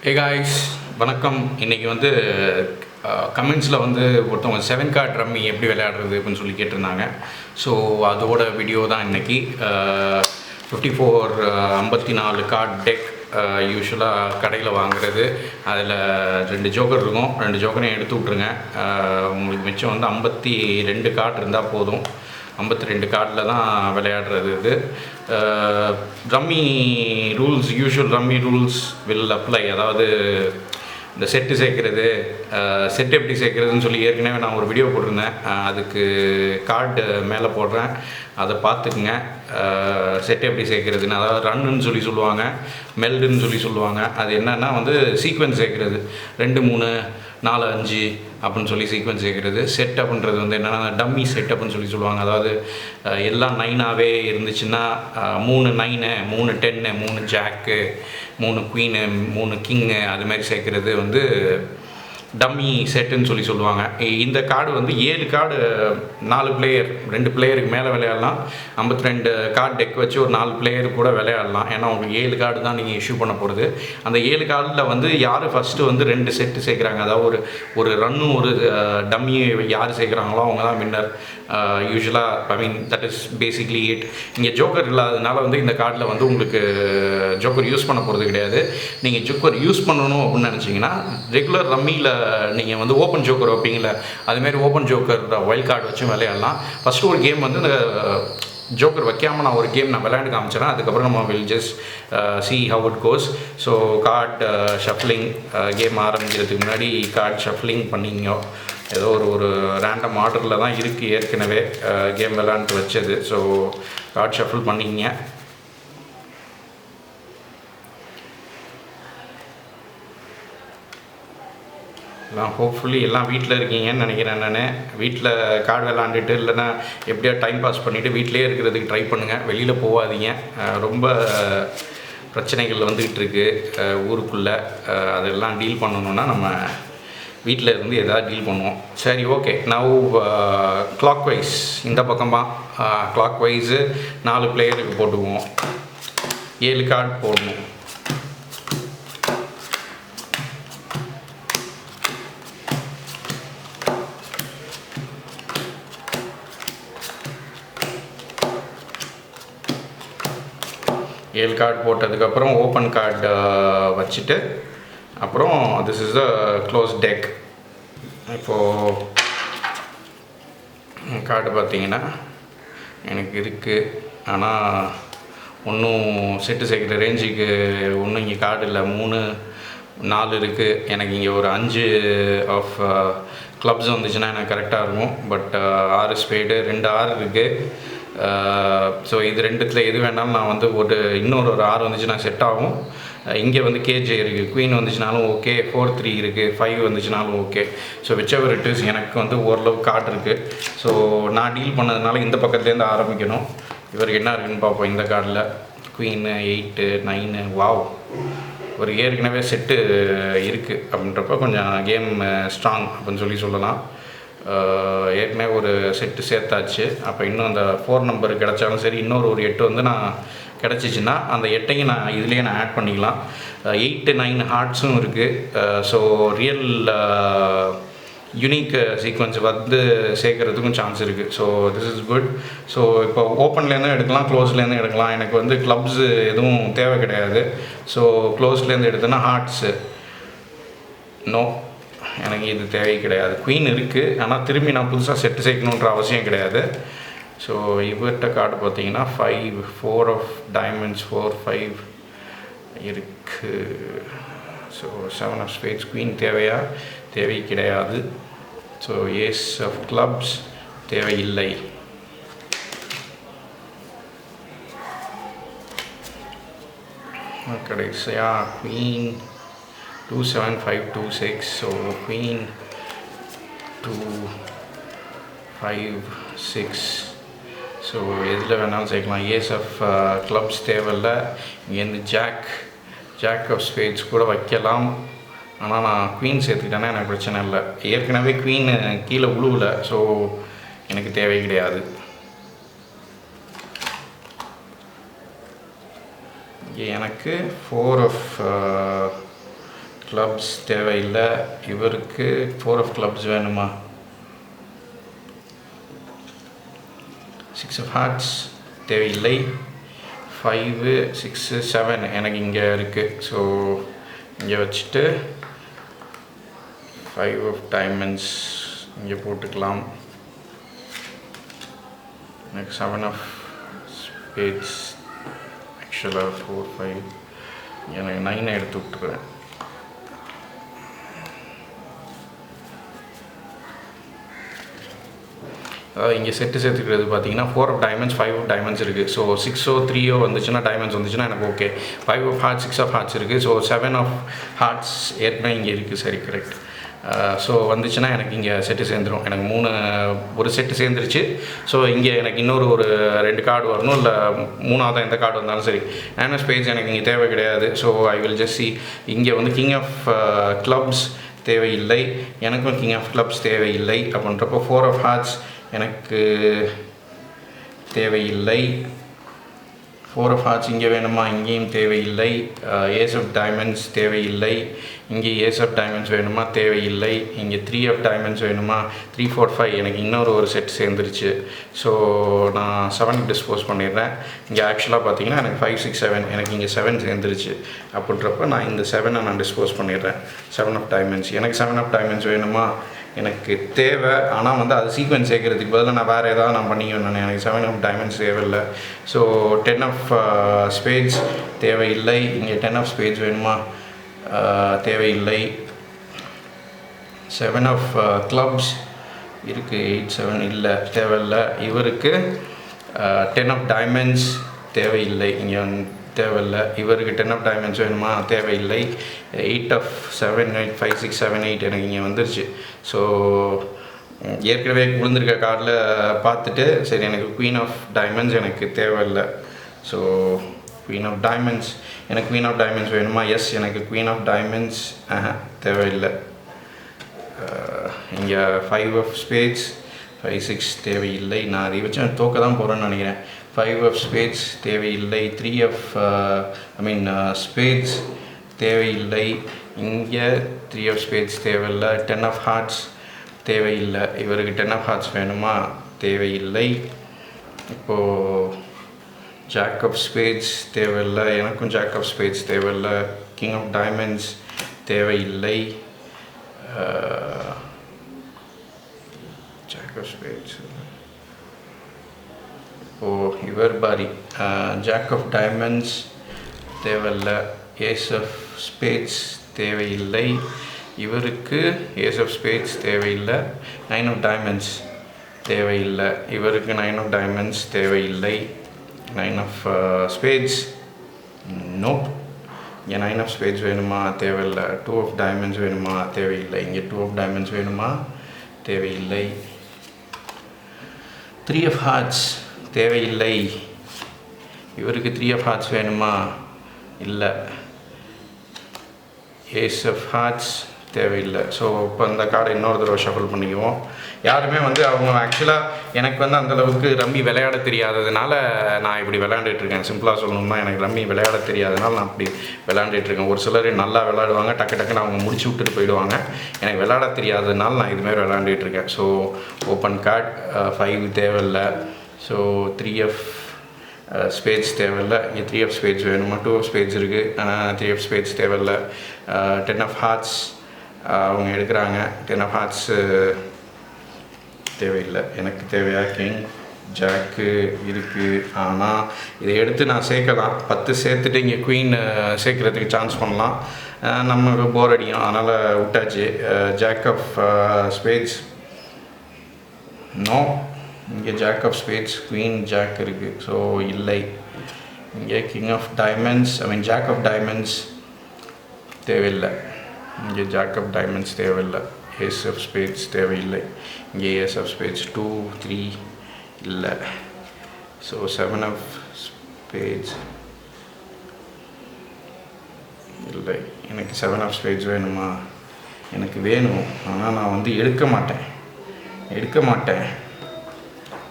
Hey guys, வணக்கம். இன்றைக்கி வந்து கமெண்ட்ஸில் வந்து ஒருத்தவங்க 7 கார்ட் ரம்மி எப்படி விளையாடுறது அப்படின்னு சொல்லி கேட்டிருந்தாங்க. ஸோ அதோட வீடியோ தான் இன்றைக்கி. 54 கார்ட் டெக் யூஸ்வலாக கடையில் வாங்குறது. அதில் 2 ஜோக்கர் இருக்கும். 2 ஜோக்கரையும் எடுத்து விட்ருங்க. உங்களுக்கு மிச்சம் வந்து 52 கார்டு இருந்தால் போதும். 52 கார்டில் தான் விளையாடுறது. இது rummy rules, usual rummy rules will apply. அதாவது இந்த செட்டு சேர்க்குறது, செட்டு எப்படி சேர்க்குறதுன்னு சொல்லி ஏற்கனவே நான் ஒரு வீடியோ போட்டிருந்தேன். அதுக்கு கார்டு மேலே போடுறேன், அதை பார்த்துக்குங்க. செட்டு எப்படி சேர்க்குறதுன்னு, அதாவது ரன்னுன்னு சொல்லி சொல்லுவாங்க, மெல்டுன்னு சொல்லி சொல்லுவாங்க. அது என்னென்னா வந்து சீக்வன்ஸ் சேர்க்குறது, 2 3 4 5 அப்படின்னு சொல்லி சீக்வன்ஸ் சேர்க்குறது. செட் அப்படின்றது வந்து என்னென்னா டம்மி செட் அப்படின்னு சொல்லி சொல்லுவாங்க. அதாவது எல்லாம் 9ஆகவே இருந்துச்சுன்னா 3 9 3 10 3 ஜாக்கு 3 குவீனு 3 கிங்கு அதுமாதிரி சேர்க்குறது வந்து டம்மி செட்டுன்னு சொல்லி சொல்லுவாங்க. இந்த கார்டு வந்து 7 கார்டு 4 பிளேயர், 2 பிளேயருக்கு மேலே விளையாடலாம். 52 கார்டு டெக் வச்சு ஒரு 4 பிளேயர் கூட விளையாடலாம். ஏன்னா உங்களுக்கு 7 கார்டு தான் நீங்கள் இஷ்யூ பண்ண போகிறது. அந்த 7 கார்டில் வந்து யார் ஃபஸ்ட்டு வந்து 2 செட்டு சேர்க்குறாங்க, அதாவது ஒரு ரன்னும் ஒரு டம்மி யார் சேர்க்குறாங்களோ அவங்க தான் வின்னர். யூஸ்வலாக I mean that is basically it. இங்கே ஜோக்கர் இல்லாததுனால வந்து இந்த கார்டில் வந்து உங்களுக்கு ஜோக்கர் யூஸ் பண்ண போகிறது கிடையாது. நீங்கள் ஜோக்கர் யூஸ் பண்ணணும் அப்படின்னு நினச்சிங்கன்னா ரெகுலர் ரம்மியில் நீங்கள் வந்து ஓப்பன் ஜோக்கர் வைப்பீங்கள, அதுமாரி ஓப்பன் ஜோக்கர் வைல்ட் கார்டு வச்சும் விளையாடலாம். ஃபஸ்ட்டு ஒரு கேம் வந்து இந்த ஜோக்கர் வைக்காமல் நான் ஒரு கேம் நான் விளையாண்டு காமிச்சேன். அதுக்கப்புறம் நம்ம will just C how it goes. So card shuffling game ஆரம்பிக்கிறதுக்கு முன்னாடி கார்ட் ஷஃப்லிங் பண்ணிங்க. ஏதோ ஒரு ரேண்டம் ஆர்டரில் தான் இருக்குது ஏற்கனவே கேம் விளையாண்டு வச்சது. ஸோ கார்ட் ஷஃபில் பண்ணிங்க. எல்லாம் ஹோப்ஃபுல்லி எல்லாம் வீட்டில் இருக்கீங்கன்னு நினைக்கிறேன். நான் வீட்டில் கார்டு விளாண்டுட்டு இல்லைன்னா எப்படியா டைம் பாஸ் பண்ணிவிட்டு வீட்டிலே இருக்கிறதுக்கு ட்ரை பண்ணுங்கள். வெளியில் போகாதீங்க. ரொம்ப பிரச்சனைகள் வந்துக்கிட்டு இருக்குது ஊருக்குள்ளே. அதெல்லாம் டீல் பண்ணணுன்னா நம்ம வீட்டில் இருந்து எதாவது டீல் பண்ணுவோம். சரி, ஓகே. நவ் கிளாக் வைஸ் இந்த பக்கமாக கிளாக் வைஸு 4 பிளேயருக்கு போட்டுக்குவோம். 7 கார்டு போடணும். ஏழு கார்டு போட்டதுக்கப்புறம் ஓப்பன் கார்டு வச்சுட்டு அப்புறம் this is the close tech. இப்போது கார்டு பார்த்தீங்கன்னா எனக்கு இருக்குது, ஆனால் ஒன்றும் செட்டு சேர்க்குற ரேஞ்சுக்கு ஒன்றும் இங்கே கார்டு இல்லை. 3 4 இருக்குது. எனக்கு இங்கே ஒரு 5 ஆஃப் கிளப்ஸ் வந்துச்சுன்னா எனக்கு கரெக்டாக இருக்கும். பட் 6 ஸ்பேடு 2 6 இருக்குது. ஸோ இது 2த்தில் எது வேணாலும் நான் வந்து இன்னொரு 6 வந்துச்சுன்னா செட் ஆகும். இங்கே வந்து கேஜே இருக்குது, குவீன் வந்துச்சுனாலும் ஓகே, 4 3 இருக்குது, 5 வந்துச்சுனாலும் okay. So whichever it is. எனக்கு வந்து ஓரளவு கார்டு இருக்குது. ஸோ நான் டீல் பண்ணதுனால இந்த பக்கத்துலேருந்து ஆரம்பிக்கணும். இவருக்கு என்ன இருக்குதுன்னு பார்ப்போம். இந்த கார்டில் குவீனு 8 9 வாவ், ஒரு ஏற்கனவே செட்டு இருக்குது அப்படின்றப்ப கொஞ்சம் கேம் ஸ்ட்ராங் அப்படின்னு சொல்லலாம். ஏற்கனவே ஒரு செட்டு சேர்த்தாச்சு. அப்போ இன்னும் அந்த 4 நம்பர் கிடச்சாலும் சரி, இன்னொரு 8 வந்து நான் கிடச்சிச்சின்னா அந்த 8ஐயும் நான் இதுலேயே நான் ஆட் பண்ணிக்கலாம். 8 9 ஹார்ட்ஸும் இருக்குது. ஸோ ரியல் யூனிக் சீக்வன்ஸ் வந்து சேர்க்குறதுக்கும் சான்ஸ் இருக்குது. So this is good. So இப்போ ஓப்பன்லேருந்து எடுக்கலாம், க்ளோஸ்லேருந்து எடுக்கலாம். எனக்கு வந்து கிளப்ஸு எதுவும் தேவை கிடையாது. ஸோ க்ளோஸ்லேருந்து எடுத்தோன்னா ஹார்ட்ஸு நோ, எனக்கு இது தேவை கிடையாது. குவீன் இருக்குது, ஆனால் திரும்பி நான் புதுசாக செட்டு சேர்க்கணுன்ற அவசியம் கிடையாது. ஸோ இவர்கிட்ட கார்டு பார்த்தீங்கன்னா 5 4 ஆஃப் டைமண்ட்ஸ் 4 5 இருக்குது. So 7 of spades. குவீன் தேவையா? தேவை கிடையாது. ஸோ ஏஸ் ஆஃப் கிளப்ஸ் தேவையில்லை. கடைசியாக குவீன் 2 7 5 2 6. So queen 2 5 6. ஸோ எதில் வேணாலும் சேர்க்கலாம். ஏஸ் ஆஃப் கிளப்ஸ் தேவையில்லை. இங்கேருந்து ஜாக் ஆஃப் ஸ்பேட்ஸ் கூட வைக்கலாம். ஆனால் நான் குவீன் சேர்த்துக்கிட்டேன்னா எனக்கு பிரச்சனை இல்லை. ஏற்கனவே குவீன் கீழே உழுவலை. ஸோ எனக்கு தேவை கிடையாது. எனக்கு 4 ஆஃப் clubs தேவையில்லை. இவருக்கு 4 of clubs வேணுமா? 6 of hearts தேவையில்லை. 5 6 7 எனக்கு இங்கே இருக்குது. ஸோ இங்கே வச்சுட்டு 5 of diamonds இங்கே போட்டுக்கலாம். எனக்கு 7 of spades, ஆக்சுவலாக 4 5 எனக்கு 9 எடுத்து விட்டுருவேன். அதாவது இங்கே செட்டு சேர்த்துக்கிறது பார்த்தீங்கன்னா 4 of diamonds 5 of diamonds இருக்குது. ஸோ 6 3 வந்துச்சுன்னா டைமண்ட்ஸ் வந்துச்சுன்னா எனக்கு okay. 5 of hearts 6 of hearts இருக்குது. ஸோ 7 of hearts ஏற்கனவே இங்கே இருக்குது. சரி, கரெக்ட். ஸோ வந்துச்சுன்னா எனக்கு இங்கே செட்டு சேர்ந்துடும். எனக்கு ஒரு செட்டு சேர்ந்துருச்சு. ஸோ இங்கே எனக்கு இன்னொரு 2 கார்டு வரணும், இல்லை 3ஆவது எந்த கார்டு வந்தாலும் சரி. நைன் ஆஃப் ஸ்பேட்ஸ் எனக்கு இங்கே தேவை கிடையாது. So I will just C. இங்கே வந்து கிங் ஆஃப் கிளப்ஸ் தேவையில்லை, எனக்கும் கிங் ஆஃப் கிளப்ஸ் தேவையில்லை. அப்படின்றப்போ 4 of hearts எனக்கு தேவையில்லை. 4 of hearts இங்கே வேணுமா? இங்கேயும் தேவையில்லை. ஏஸ் ஆஃப் டைமண்ட்ஸ் தேவையில்லை. இங்கே ஏஸ் ஆஃப் டைமண்ட்ஸ் வேணுமா? தேவையில்லை. இங்கே 3 of diamonds வேணுமா? 3 4 5 எனக்கு இன்னொரு செட் சேர்ந்துருச்சு. ஸோ நான் 7 டிஸ்போஸ் பண்ணிடுறேன். இங்கே ஆக்சுவலாக பார்த்தீங்கன்னா எனக்கு 5 6 7 எனக்கு இங்கே 7 சேர்ந்துருச்சு. அப்படின்றப்ப நான் இந்த 7 நான் டிஸ்போஸ் பண்ணிடுறேன். 7 of diamonds எனக்கு 7 of diamonds வேணுமா? எனக்கு தேவை. ஆனால் வந்து அது சீக்வன்ஸ் சேர்க்கறதுக்கு பதிலாக நான் வேறு ஏதாவது நான் பண்ணிக்கணும். எனக்கு 7 of diamonds தேவையில்லை. ஸோ 10 of spades தேவையில்லை. இங்கே 10 of spades வேணுமா? தேவையில்லை. 7 of clubs இருக்குது. 8 7 இல்லை, தேவையில்லை. இவருக்கு 10 of diamonds தேவையில்லை. இங்கே தேவையில்லை. இவருக்கு 10 of diamonds வேணுமா? தேவையில்லை. 8 of 7 8 5 6 7 8 எனக்கு இங்கே வந்துருச்சு. ஸோ ஏற்கனவே விழுந்திருக்க கார்டில் பார்த்துட்டு சரி எனக்கு குவீன் ஆஃப் டைமண்ட்ஸ் எனக்கு தேவையில்லை. ஸோ குவீன் ஆஃப் டைமண்ட்ஸ் எனக்கு குவீன் ஆஃப் டைமண்ட்ஸ் வேணுமா? எஸ், எனக்கு குவீன் ஆஃப் டைமண்ட்ஸ் தேவையில்லை. இங்கே 5 of spades 5 6 தேவையில்லை. நான் அதை வச்சு தோக்க தான் போகிறேன்னு நினைக்கிறேன். 5 of spades தேவையில்லை. 3 of spades தேவையில்லை. இங்கே 3 of spades தேவையில்லை. 10 of hearts தேவையில்லை. இவருக்கு 10 of hearts வேணுமா? தேவையில்லை. இப்போது ஜாக் ஆஃப் ஸ்பேட்ஸ் தேவையில்லை. எனக்கும் ஜாக் ஆஃப் ஸ்பேட்ஸ் தேவையில்லை. கிங் ஆஃப் டைமண்ட்ஸ் தேவையில்லை. ஜாக் ஆஃப் ஸ்பேட்ஸ் இப்போது இவர் பாரி. ஜாக் ஆஃப் டைமண்ட்ஸ் தேவையில்லை. ஏஸ் ஆஃப் ஸ்பேட்ஸ் தேவையில்லை. இவருக்கு ஏஸ் ஆஃப் ஸ்பேட்ஸ் தேவையில்லை. 9 of diamonds தேவையில்லை. இவருக்கு 9 of diamonds தேவையில்லை. 9 of spades நோ. இங்கே 9 of spades வேணுமா? தேவையில்லை. 2 of diamonds வேணுமா? தேவையில்லை. இங்கே 2 of diamonds வேணுமா? தேவையில்லை. 3 of hearts தேவையில்லை. இவருக்கு 3 of hearts வேணுமா? இல்லை. ஏஸ் ஆஃப் ஹார்ட்ஸ் தேவையில்லை. ஸோ இப்போ அந்த கார்டை இன்னொரு தடவை ஷஃபிள் பண்ணிக்குவோம். யாருமே வந்து அவங்க ஆக்சுவலாக எனக்கு வந்து அந்தளவுக்கு ரம்மி விளையாட தெரியாததுனால நான் இப்படி விளையாண்டுட்ருக்கேன். சிம்பிளாக சொல்லணும்னா எனக்கு ரம்மி விளையாட தெரியாததுனால நான் அப்படி விளையாண்டுட்ருக்கேன். ஒரு சிலர் நல்லா விளையாடுவாங்க, டக்குன்னு அவங்க முடிச்சு விட்டுட்டு போயிடுவாங்க. எனக்கு விளையாட தெரியாததுனால நான் இதுமாரி விளையாண்டுட்ருக்கேன். ஸோ ஓப்பன் கார்ட் 5 தேவையில்லை. ஸோ 3 of spades தேவையில்லை. இங்கே 3 of spades வேணுமா? 2 of spades இருக்குது, ஆனால் 3 of spades தேவையில்லை. 10 of hearts அவங்க எடுக்கிறாங்க. 10 of hearts தேவையில்லை. எனக்கு தேவையா? கிங் ஜாக்கு இருக்குது, ஆனால் இதை எடுத்து நான் சேர்க்கலாம். 10 சேர்த்துட்டு இங்கே குவீன் சேர்க்குறதுக்கு சான்ஸ் பண்ணலாம். நமக்கு போர் அடிக்கும், அதனால் விட்டாச்சு. Jack of spades no. இங்கே jack of spades queen jack இருக்குது, ஸோ இல்லை. இங்கே king of diamonds jack of diamonds தேவையில்லை. இங்கே ஜாக் ஆஃப் டைமண்ட்ஸ் தேவையில்லை. ஏஸ் ஆஃப் ஸ்பேட்ஸ் தேவையில்லை. இங்கே ஏஸ் ஆஃப் ஸ்பேட்ஸ் 2 3 இல்லை. ஸோ 7 of spades இல்லை. எனக்கு 7 of spades வேணுமா? எனக்கு வேணும், ஆனால் நான் வந்து எடுக்க மாட்டேன்.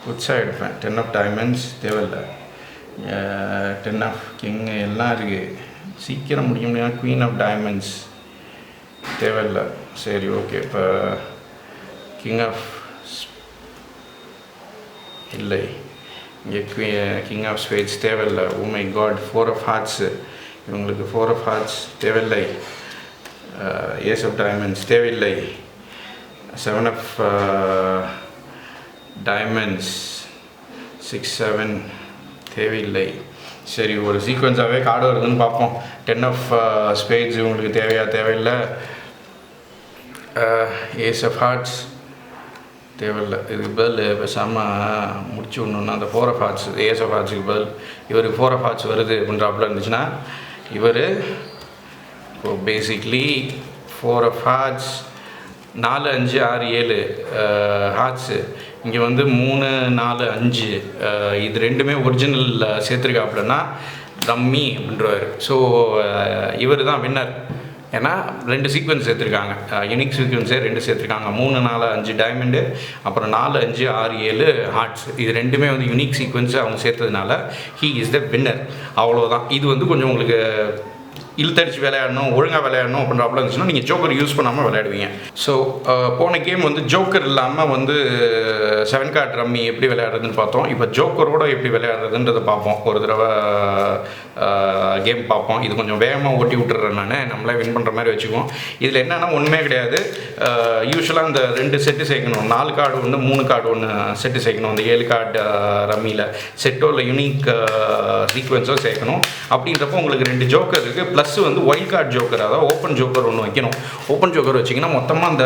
புதுசாக எடுப்பேன். 10 of diamonds தேவையில்லை. 10 of king எல்லாம் இருக்குது. சீக்கிரம் முடிக்க முடியாது. குவீன் ஆஃப் டைமண்ட்ஸ் தேவையில்லை. சரி, ஓகே. இப்போ கிங் ஆஃப் இல்லை, இங்கே கிங் ஆஃப் ஸ்பேட்ஸ் தேவையில்லை. Oh my god, 4 of hearts. இவங்களுக்கு 4 ஆஃப் ஹார்ட்ஸ் தேவையில்லை. ஏஸ் ஆஃப் டைமண்ட்ஸ் தேவையில்லை. 7 ஆஃப் டைமண்ட்ஸ், 6 7 தேவையில்லை. சரி, ஒரு சீக்வன்ஸாகவே கார்டு வருதுன்னு பார்ப்போம். 10 ஆஃப் ஸ்பேட்ஸ் இவங்களுக்கு தேவையில்லை. ஏஸ் ஆஃப் ஹார்ட்ஸ் தேவையில்லை. இதுக்கு பதில் பேசாமல் முடிச்சு விடணுன்னா அந்த 4 ஆஃப் ஹார்ட்ஸ், ஏஸ் ஆஃப் ஹார்ட்ஸுக்கு பதில் இவருக்கு 4 ஆஃப் ஹார்ட்ஸ் வருது அப்படின்றாப்புல இருந்துச்சுன்னா இவர் இப்போ பேசிக்லி 4 ஆஃப் ஹார்ட்ஸ், 4 5 6 7 ஹார்ட்ஸு. இங்கே வந்து 3 4 5 இது ரெண்டுமே ஒரிஜினல் சேர்த்துருக்காப்புலன்னா ரம்மி அப்படின்றவர். ஸோ இவர் தான் வின்னர். ஏன்னா 2 சீக்வன்ஸ் சேர்த்துருக்காங்க, யூனிக் சீக்வன்ஸே 2 சேர்த்துருக்காங்க. 3 4 5 டைமண்டு, அப்புறம் 4 5 6 7 ஹார்ட்ஸ். இது ரெண்டுமே வந்து யூனிக் சீக்வன்ஸு அவங்க சேர்த்ததுனால ஹீ இஸ் த வின்னர். அவ்வளோதான். இது வந்து கொஞ்சம் உங்களுக்கு இழுத்தடிச்சு விளையாடணும், ஒழுங்காக விளையாடணும் அப்படின்றப்பல இருந்துச்சுன்னா நீங்கள் ஜோக்கர் யூஸ் பண்ணாமல் விளையாடுவீங்க. ஸோ போன கேம் வந்து ஜோக்கர் இல்லாமல் வந்து 7 கார்ட் ரம்மி எப்படி விளையாடுறதுன்னு பார்த்தோம். இப்போ ஜோக்கரோடு எப்படி விளையாடுறதுன்றதை பார்ப்போம். ஒரு தடவை கேம் பார்ப்போம். இது கொஞ்சம் வேகமாக ஓட்டி விட்டுறேன் நான், நம்மளே வின் பண்ணுற மாதிரி வச்சுக்குவோம். இதில் என்னென்னா ஒன்றுமே கிடையாது. யூஸ்வலாக இந்த 2 செட்டு சேர்க்கணும். 4 கார்டு ஒன்று, 3 கார்டு ஒன்று செட்டு சேர்க்கணும். அந்த 7 கார்டு ரம்மியில் செட்டோ இல்லை யூனிக் சீக்வன்ஸோ சேர்க்கணும். அப்படின்றப்போ உங்களுக்கு 2 ஜோக்கர் இருக்குது. ப்ளஸ் வந்து ஒயில்ட் கார்டு ஜோக்கர், அதாவது ஓப்பன் ஜோக்கர் ஒன்று வைக்கணும். ஓப்பன் ஜோக்கர் வச்சிங்கன்னா மொத்தமாக அந்த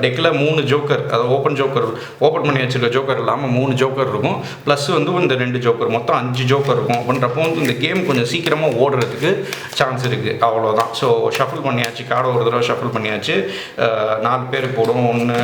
டெக்கில் 3 ஜோக்கர், அதாவது ஓப்பன் பண்ணி வச்சுருக்க ஜோக்கர் இல்லாமல் 3 ஜோக்கர் இருக்கும். ப்ளஸ் வந்து இந்த 2 ஜோக்கர், மொத்தம் 5 ஜோக்கர் இருக்கும். அப்படின்றப்போ வந்து இந்த கேம் கொஞ்சம் சீக்கிரமாக ஓடுறதுக்கு சான்ஸ் இருக்குது. அவ்வளோதான். ஸோ ஷஃபிள் பண்ணியாச்சு, கார்டை ஒரு தடவை ஷஃபிள் பண்ணியாச்சு. 4 பேர் போடும். 1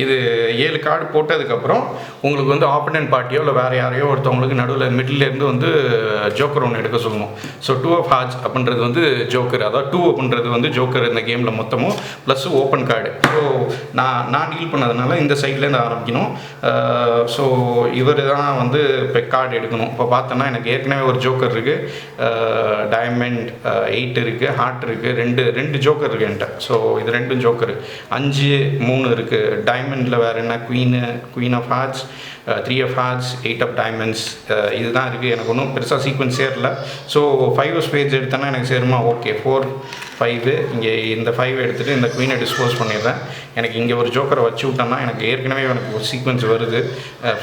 இது 7 கார்டு போட்டதுக்கப்புறம் உங்களுக்கு வந்து ஆப்போனன்ட் பார்ட்டியோ இல்லை வேறு யாரையோ ஒருத்தவங்களுக்கு நடுவில் மிடிலேருந்து வந்து ஜோக்கர் ஒன்று எடுக்க சொல்லணும். ஸோ 2 ஆஃப் ஹார்ட்ஸ் அப்படின்றது வந்து ஜோக்கர், அதாவது 2 அப்படின்றது வந்து ஜோக்கர் இந்த கேமில் மொத்தமும் ப்ளஸ் ஓப்பன் கார்டு. ஸோ நான் டீல் பண்ணதுனால இந்த சைட்லேருந்து ஆரம்பிக்கணும். ஸோ இவர் தான் வந்து இப்போ கார்டு எடுக்கணும். இப்போ பார்த்தோன்னா எனக்கு ஏற்கனவே ஒரு ஜோக்கர் இருக்குது, டைமண்ட் 8 இருக்குது, ஹார்ட் இருக்குது, 2 ஜோக்கர் இருக்குது என்கிட்ட. ஸோ இது 2 ஜோக்கர், 5 3 இருக்குது. டைமண்டில் வேறு என்ன, queen of hearts, 3 of hearts, 8 of diamonds, இதுதான் இருக்குது. எனக்கு ஒன்றும் பெருசாக சீக்வன்ஸ் சேரல. ஸோ 5 ஸ்பேஸ் எடுத்தேன்னா எனக்கு சேருமா? ஓகே, 4 5. இங்கே இந்த 5 எடுத்துகிட்டு இந்த குவீனை டிஸ்போஸ் பண்ணிடுறேன். எனக்கு இங்கே ஒரு ஜோக்கரை வச்சு விட்டேன்னா எனக்கு ஏற்கனவே எனக்கு ஒரு சீக்வன்ஸ் வருது.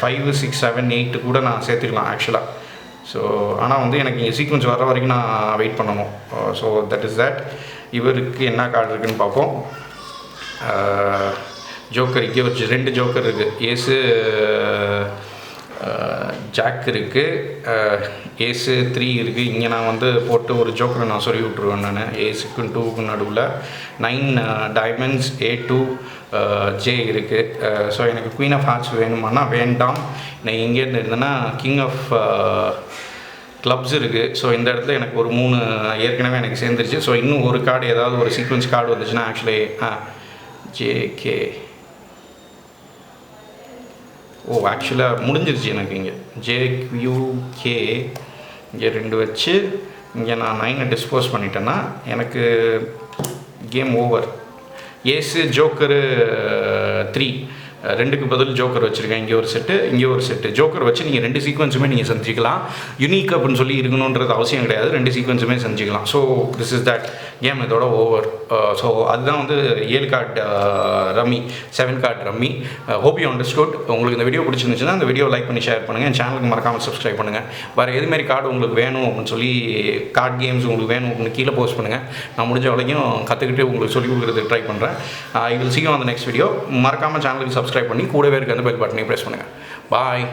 5 6 7 8 கூட நான் சேர்த்துக்கலாம் ஆக்சுவலாக. ஸோ ஆனால் வந்து எனக்கு இங்கே சீக்வன்ஸ் வர வரைக்கும் நான் வெயிட் பண்ணணும். So that is that. இவருக்கு என்ன கார்டு இருக்குதுன்னு பார்ப்போம். ஜோக்கர் இங்கே ஒரு 2 ஜோக்கர் இருக்குது. ஏஸு ஜாக் இருக்குது, ஏஸு 3 இருக்குது. இங்கே நான் வந்து போட்டு ஒரு ஜோக்கரை நான் சொல்லி விட்ருவேன் நான். ஏஸுக்கும் 2க்கும் நடுவில் 9 டைமண்ட்ஸ், A2 ஜே இருக்குது. ஸோ எனக்கு குவீன் ஆஃப் ஹார்ட்ஸ் வேணுமானா வேண்டாம். நான் இங்கேருந்து இருந்தேன்னா கிங் ஆஃப் கிளப்ஸ் இருக்குது. ஸோ இந்த இடத்துல எனக்கு ஒரு 3 ஏற்கனவே எனக்கு சேர்ந்துருச்சு. ஸோ இன்னும் ஒரு கார்டு, ஏதாவது ஒரு சீக்வன்ஸ் கார்டு வந்துச்சுன்னா ஆக்சுவலி ஜேகே ஆக்சுவலாக முடிஞ்சிருச்சு எனக்கு. இங்கே JQK இங்கே 2 வச்சு இங்கே நான் 9 டிஸ்போஸ் பண்ணிட்டேன்னா எனக்கு கேம் ஓவர். ஏஸு ஜோக்கரு 3, 2க்கு பதில் ஜோக்கர் வச்சுருக்கேன். இங்கே ஒரு செட்டு, இங்கே ஒரு செட்டு. ஜோக்கர் வச்சு நீங்கள் 2 சீக்வன்ஸுமே நீங்கள் செஞ்சுக்கலாம். யூனிக் அப்படின்னு சொல்லி இருக்கணுன்றது அவசியம் கிடையாது. 2 சீக்வன்ஸுமே செஞ்சுக்கலாம். So this is that game, இதோட ஓவர். ஸோ அதுதான் வந்து 7 card rummy, 7 card rummy. Hope you understood. உங்களுக்கு இந்த வீடியோ பிடிச்சிருந்துச்சுன்னா இந்த வீடியோ லைக் பண்ணி ஷேர் பண்ணுங்கள். என் சேனலுக்கு மறக்காமல் சப்ஸ்கிரைப் பண்ணுங்கள். வேறு எதுமாரி கார்டு உங்களுக்கு வேணும் அப்படின்னு சொல்லி, கார்டு கேம்ஸ் உங்களுக்கு வேணும் அப்படின்னு கீழே போஸ்ட் பண்ணுங்கள். நான் முடிஞ்ச வரைக்கும் கற்றுக்கிட்டு உங்களுக்கு சொல்லிக் கொடுக்குறதுக்கு ட்ரை பண்ணுறேன். I will see you on the next video. மறக்காமல் சேனலுக்கு சப்ஸ்கிரைப் பண்ணி கூடவே இருக்க அந்த பெல் பட்டனையும் ப்ரெஸ் பண்ணுங்கள். பாய்.